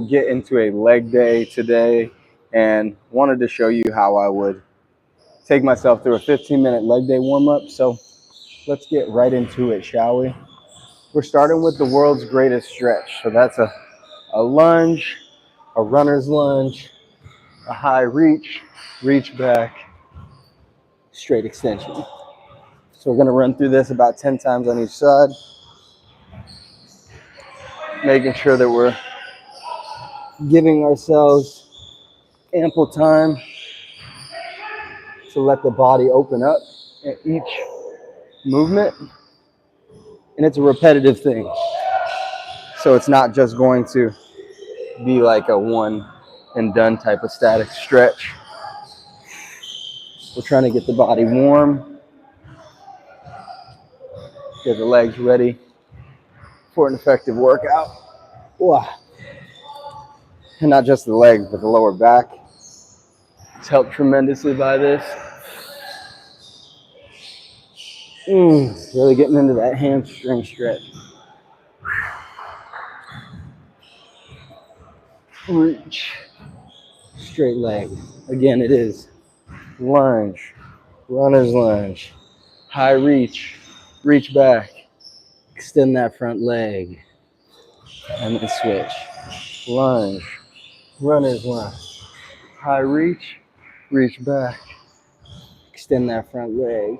get into a leg day today and wanted to show you how I would take myself through a 15-minute leg day warm-up. So let's get right into it, shall we? We're starting with the world's greatest stretch. So that's a lunge, a runner's lunge, a high reach, reach back, straight extension. So we're going to run through this about 10 times on each side, making sure that we're giving ourselves ample time to let the body open up at each movement. And it's a repetitive thing. So it's not just going to be like a one and done type of static stretch. We're trying to get the body warm, get the legs ready for an effective workout. And not just the legs, but the lower back. It's helped tremendously by this. Really getting into that hamstring stretch. Reach, straight leg. Again, it is lunge, runner's lunge, high reach, reach back, extend that front leg, and then switch. Lunge, runner's lunge, high reach, reach back, extend that front leg.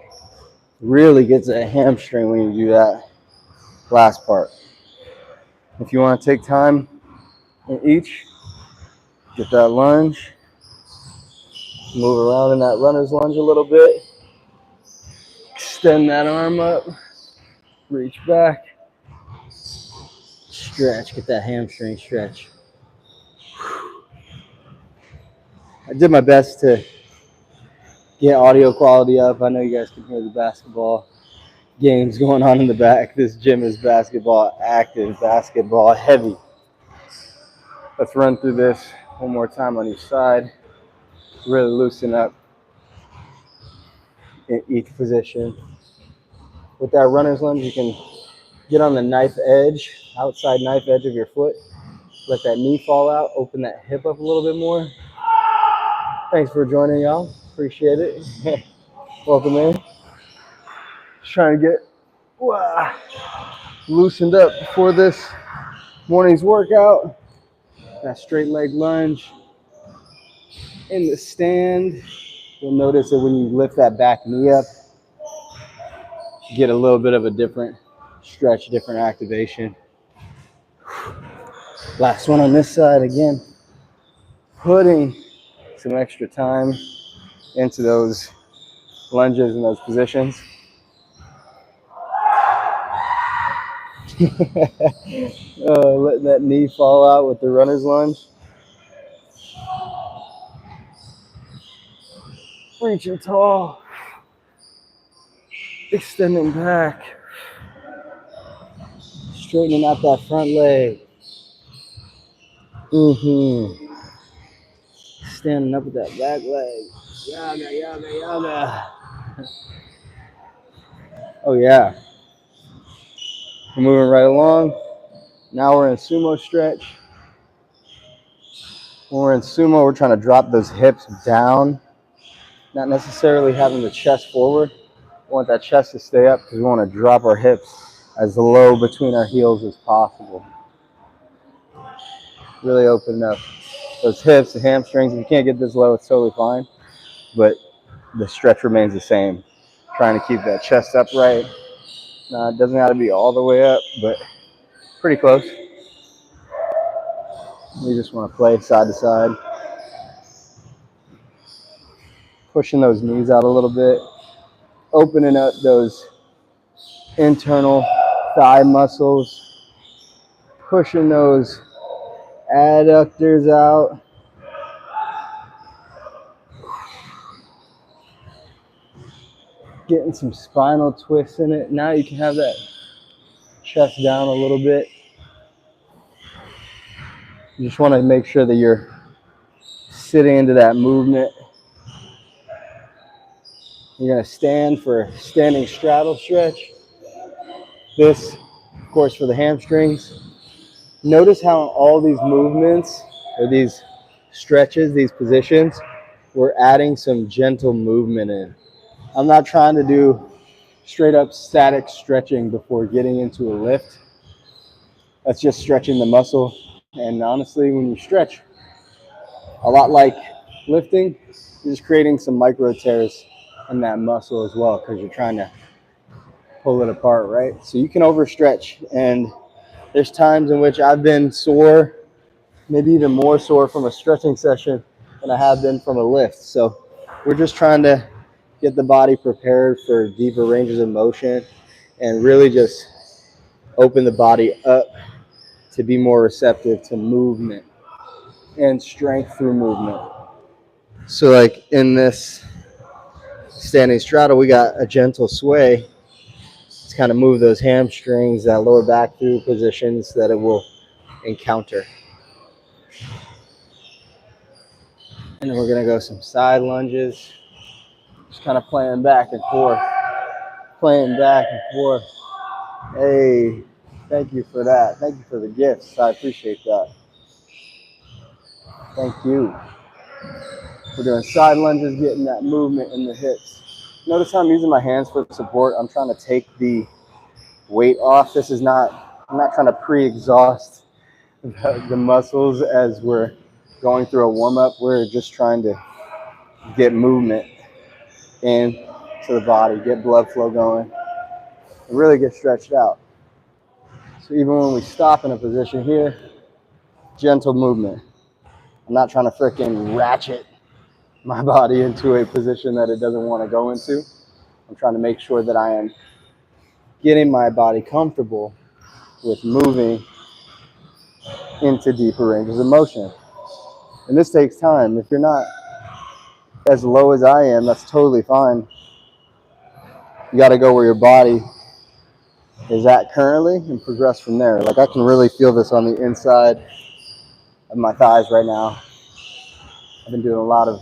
Really gets a hamstring when you do that last part. If you want to take time in each, get that lunge, move around in that runner's lunge a little bit, extend that arm up, reach back, stretch, get that hamstring stretch. I did my best to get audio quality up. I know you guys can hear the basketball games going on in the back. This gym is basketball active, basketball heavy. Let's run through this one more time on each side. Really loosen up in each position. With that runner's lunge, you can get on the knife edge, outside knife edge of your foot. Let that knee fall out, open that hip up a little bit more. Thanks for joining, y'all. Appreciate it. Welcome in. Just trying to get loosened up before this morning's workout. That straight leg lunge. In the stand, you'll notice that when you lift that back knee up, you get a little bit of a different stretch, different activation. Last one on this side again. Putting some extra time into those lunges and those positions. Letting that knee fall out with the runner's lunge. Reaching tall. Extending back. Straightening out that front leg. Standing up with that back leg. Yaga, yaga, yaga. Oh yeah. We're moving right along. Now we're in sumo stretch. When we're in sumo, we're trying to drop those hips down. Not necessarily having the chest forward. We want that chest to stay up because we want to drop our hips as low between our heels as possible. Really open up those hips, the hamstrings. If you can't get this low, it's totally fine. But the stretch remains the same. Trying to keep that chest upright. It doesn't have to be all the way up, but pretty close. We just want to play side to side. Pushing those knees out a little bit. Opening up those internal thigh muscles. Pushing those adductors out. Getting some spinal twists in it. Now you can have that chest down a little bit. You just want to make sure that you're sitting into that movement. You're going to stand for a standing straddle stretch. This, of course, for the hamstrings. Notice how all these movements or these stretches, these positions, we're adding some gentle movement in. I'm not trying to do straight up static stretching before getting into a lift. That's just stretching the muscle. And honestly, when you stretch, a lot like lifting, you're just creating some micro tears in that muscle as well because you're trying to pull it apart, right? So you can overstretch. And there's times in which I've been sore, maybe even more sore from a stretching session than I have been from a lift. So we're just trying to get the body prepared for deeper ranges of motion and really just open the body up to be more receptive to movement and strength through movement. So like in this standing straddle, we got a gentle sway. Let's kind of move those hamstrings, that lower back through positions that it will encounter. And then we're gonna go some side lunges, just kind of playing back and forth, playing back and forth. Hey, thank you for that. Thank you for the gifts. I appreciate that. Thank you. We're doing side lunges, getting that movement in the hips. Notice how I'm using my hands for support. I'm trying to take the weight off. This is not, I'm not trying to pre-exhaust the muscles as we're going through a warm-up. We're just trying to get movement into the body, get blood flow going, and really get stretched out. So even when we stop in a position here, gentle movement. I'm not trying to freaking ratchet my body into a position that it doesn't want to go into. I'm trying to make sure that I am getting my body comfortable with moving into deeper ranges of motion. And this takes time. If you're not as low as I am, that's totally fine. You got to go where your body is at currently and progress from there. Like I can really feel this on the inside of my thighs right now. I've been doing a lot of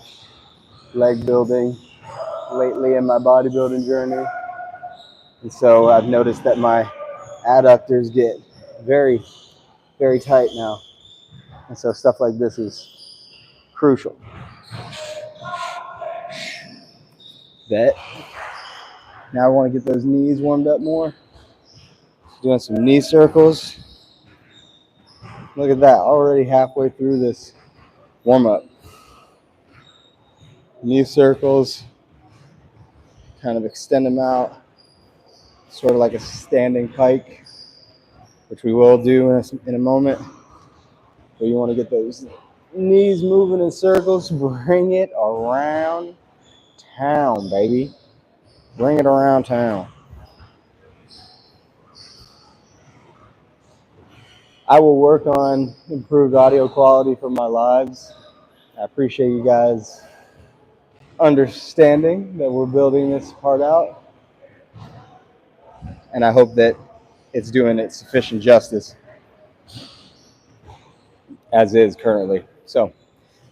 leg building lately in my bodybuilding journey. And so I've noticed that my adductors get very, very tight now. And so stuff like this is crucial. Bet. Now I want to get those knees warmed up more. Doing some knee circles. Look at that, already halfway through this warm up. Knee circles, kind of extend them out, sort of like a standing pike, which we will do in a moment. But you want to get those knees moving in circles, bring it around town, baby. Bring it around town. I will work on improved audio quality for my lives. I appreciate you guys understanding that we're building this part out. And I hope that it's doing it sufficient justice as is currently. So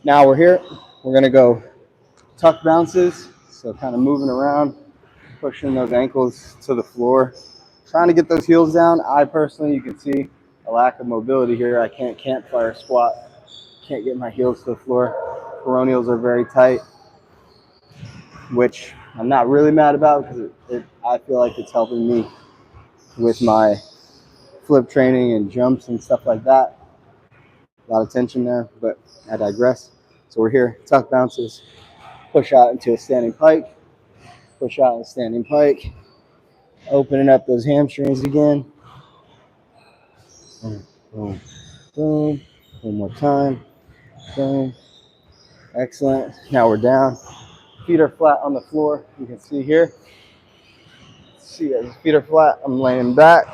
now we're here. We're going to go tuck bounces. So kind of moving around, pushing those ankles to the floor, trying to get those heels down. I personally, you can see a lack of mobility here. I can't campfire squat. Can't get my heels to the floor. Peroneals are very tight, which I'm not really mad about because I feel like it's helping me with my flip training and jumps and stuff like that. A lot of tension there, but I digress. So we're here, tuck bounces, push out into a standing pike, push out in a standing pike, opening up those hamstrings again. Boom, boom, boom. One more time. Boom. Excellent. Now we're down. Feet are flat on the floor. You can see here. See, as feet are flat, I'm laying back,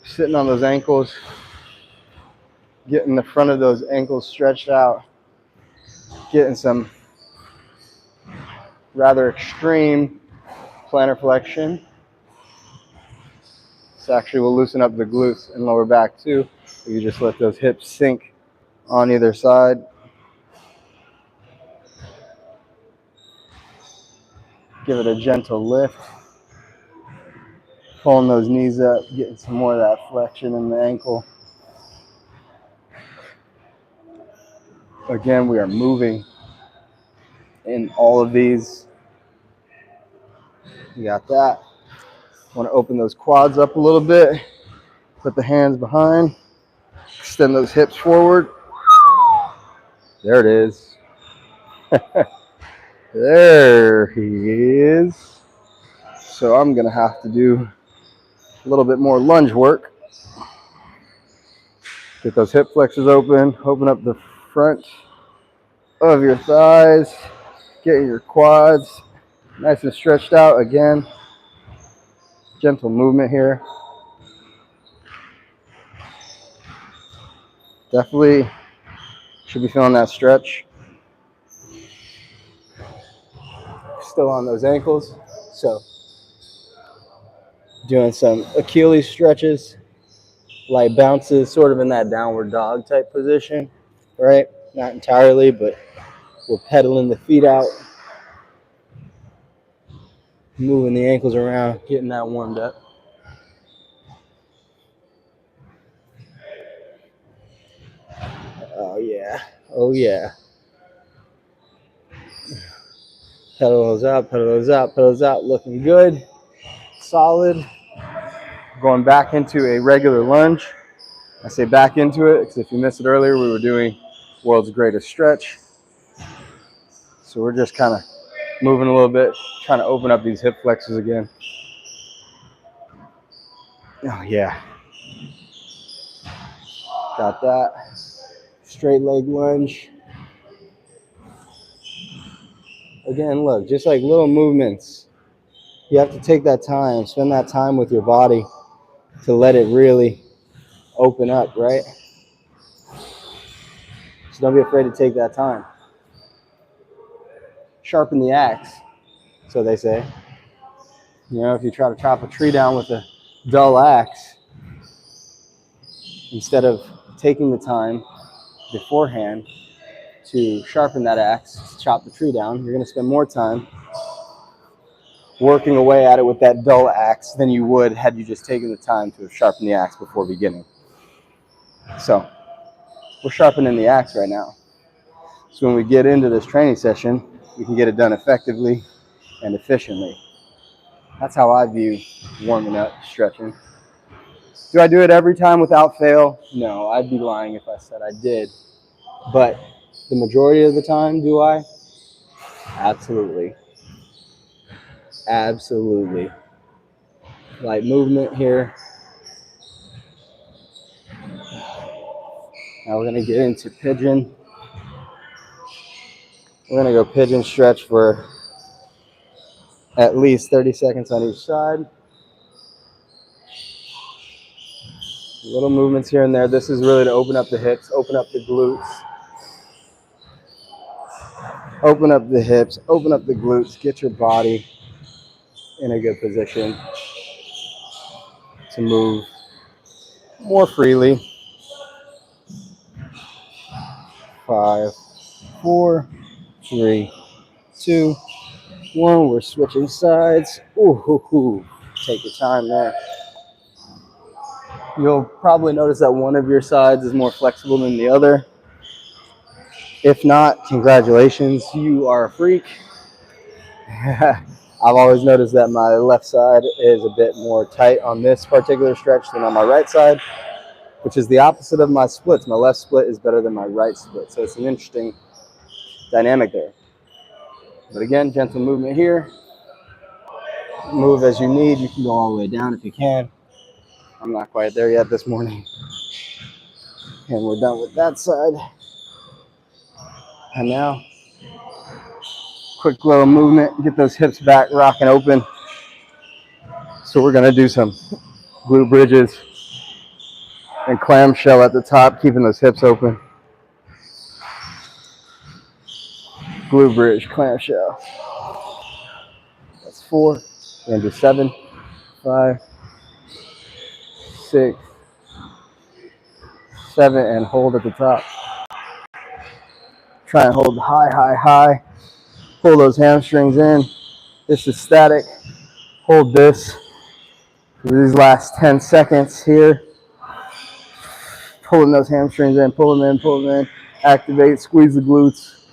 sitting on those ankles, getting the front of those ankles stretched out, getting some rather extreme plantar flexion. This actually will loosen up the glutes and lower back too. You just let those hips sink on either side. Give it a gentle lift. Pulling those knees up, getting some more of that flexion in the ankle. Again, we are moving in all of these. You got that. Want to open those quads up a little bit. Put the hands behind. Extend those hips forward. There it is. There he is. So I'm going to have to do a little bit more lunge work. Get those hip flexors open. Open up the front of your thighs. Get your quads nice and stretched out. Again, gentle movement here. Definitely should be feeling that stretch. Still on those ankles. So doing some Achilles stretches, light bounces, sort of in that downward dog type position, right? Not entirely, but we're pedaling the feet out, moving the ankles around, getting that warmed up. Oh yeah, oh yeah. Pedal those out, pedal those out, pedal those out, looking good, solid. Going back into a regular lunge. I say back into it because if you missed it earlier, we were doing world's greatest stretch. So we're just kind of moving a little bit, trying to open up these hip flexors again. Oh yeah. Got that. Straight leg lunge. Again, look, just like little movements. You have to take that time, spend that time with your body to let it really open up, right? So don't be afraid to take that time. Sharpen the axe, so they say. You know, if you try to chop a tree down with a dull axe, instead of taking the time beforehand to sharpen that axe, to chop the tree down, you're going to spend more time working away at it with that dull axe than you would had you just taken the time to have sharpened the axe before beginning. So we're sharpening the axe right now. So when we get into this training session, we can get it done effectively and efficiently. That's how I view warming up, stretching. Do I do it every time without fail? No, I'd be lying if I said I did. But the majority of the time, do I? Absolutely. Absolutely. Light movement here. Now we're going to get into pigeon. We're going to go pigeon stretch for at least 30 seconds on each side. Little movements here and there. This is really to open up the hips, open up the glutes. Open up the hips, open up the glutes, get your body in a good position to move more freely. 5, 4, 3, 2, 1. We're switching sides. Ooh. Take your time there. You'll probably notice that one of your sides is more flexible than the other. If not, congratulations, you are a freak. I've always noticed that my left side is a bit more tight on this particular stretch than on my right side, which is the opposite of my splits. My left split is better than my right split. So it's an interesting dynamic there. But again, gentle movement here. Move as you need. You can go all the way down if you can. I'm not quite there yet this morning. And we're done with that side. And now, quick little movement. Get those hips back, rocking open. So we're going to do some glute bridges and clamshell at the top, keeping those hips open. Glute bridge, clamshell. That's 4. We're going to do 7, 5, 6, 7, and hold at the top. Try and hold high. Pull those hamstrings in. This is static. Hold this for these last 10 seconds here. Pulling those hamstrings in, pull them in. Activate, squeeze the glutes.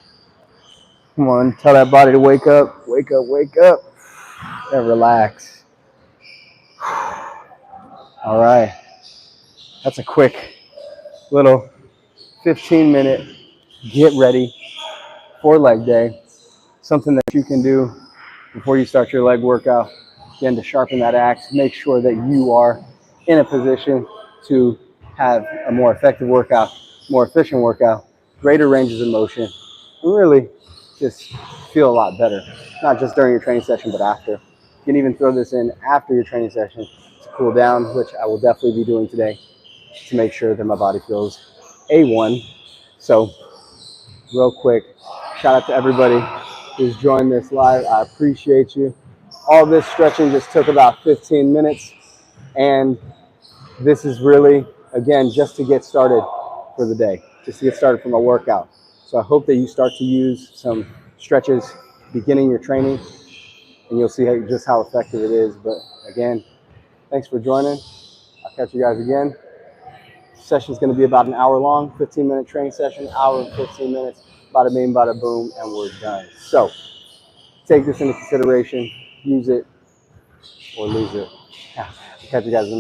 Come on, tell that body to wake up, wake up, wake up, and relax. All right, that's a quick little 15-minute get ready for leg day. Something that you can do before you start your leg workout. Again, to sharpen that axe, make sure that you are in a position to have a more effective workout, more efficient workout, greater ranges of motion, and really just feel a lot better. Not just during your training session, but after. You can even throw this in after your training session to cool down, which I will definitely be doing today to make sure that my body feels A1. So real quick, shout out to everybody who's joined this live. I appreciate you. All this stretching just took about 15 minutes, and this is really, again, just to get started for the day, just to get started for my workout. So I hope that you start to use some stretches beginning your training, and you'll see just how effective it is. But again, thanks for joining. I'll catch you guys again. Session's going to be about an hour long, 15-minute training session, hour and 15 minutes, bada bing, bada boom, and we're done. So take this into consideration, use it, or lose it. Catch you guys in the next.